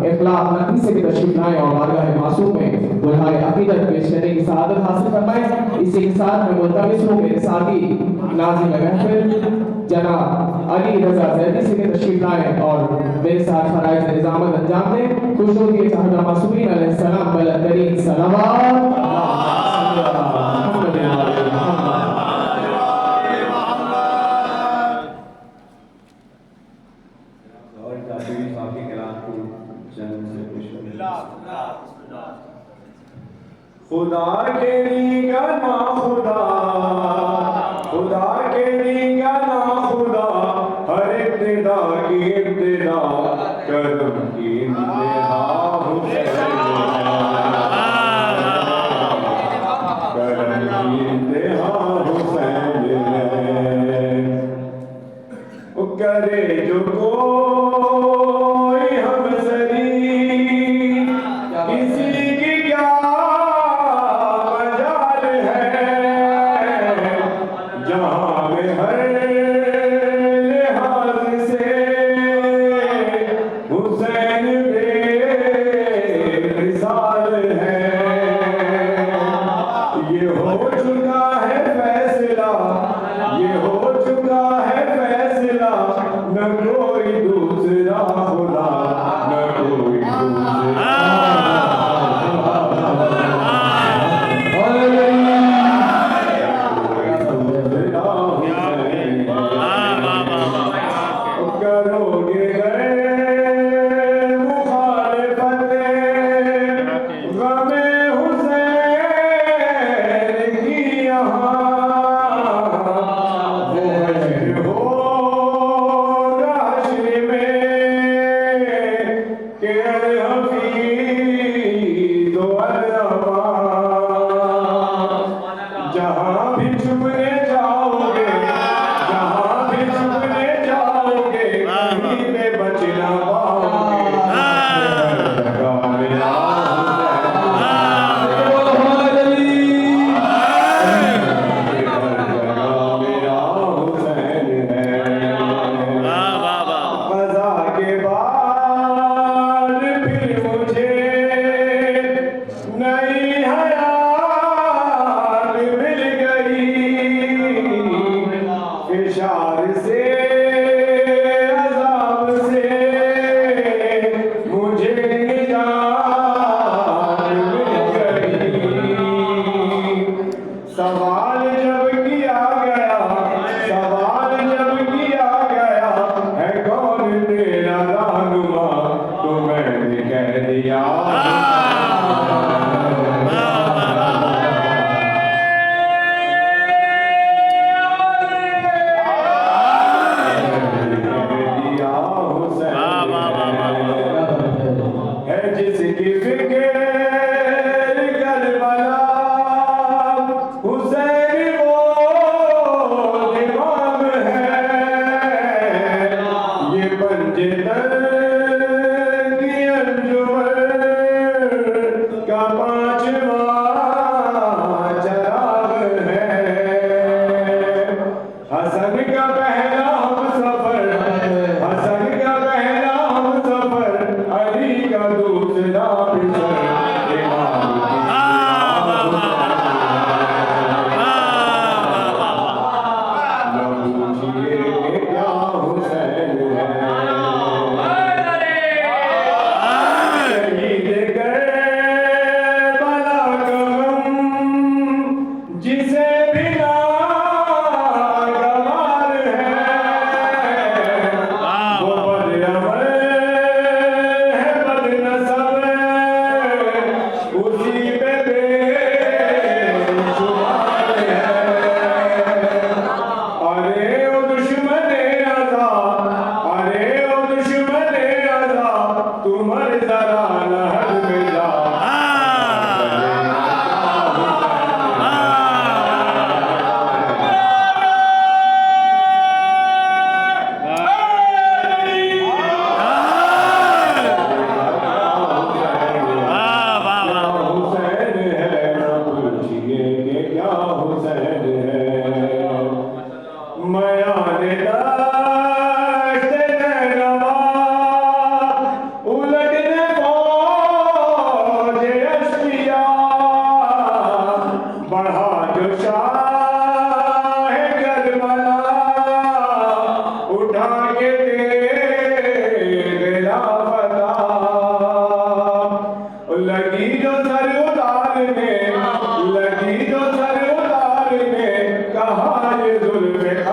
इखलाक नबी से भी तशरीफ लाए और बारगाह मासूम में बुलहाए अकीदत पेश करने की सआदत हासिल फरमाए। इसी के साथ मैं मुल्तमिस हूँ मेरे साथी नाज़िम महफिल जनाब अली रज़ा ज़ैदी से भी तशरीफ लाए और मेरे साथ फराइज़ निज़ामत अंजाम दें। खुश होइए चाहता मासूमीन अलैहिस्सलाम बलद तरीन सलावत खुदा के रीगा ना खुदा, खुदा के रीगा ना खुदा, हर इब्तिदा की इब्तिदा कदम की इंतहा हुसैन कदम की इंतहा हुसैन करे जो कोई हम सरी किसी की क्या जहाँ में हर लिहाज से हुसैन बेमिसाल है। ये हो चुका है फैसला, ये हो चुका है फैसला, न कोई दूसरा खुदा, न कोई दूसरा। जहाँ भी छुपने जाओगे, जहाँ भी छुपने जाओगे, कहीं पे बच ना पाओगे। इशार से अज़ाब से मुझे निजात मिल गई। सवाल जब किया गया, सवाल जब किया गया, है कौन तेरा रहनुमा, तो मैंने कह दिया जिसकी फिक्र करबला हुसैन वो इमाम है। ये पंजे दर की अंजुमन का पांचवा चराग है। हसन का पहला हम सफर, हसन का पहला हम सफर, अली का दूसरा बिसर, न पूछिए क्या हुसैन है। जुल्फ़े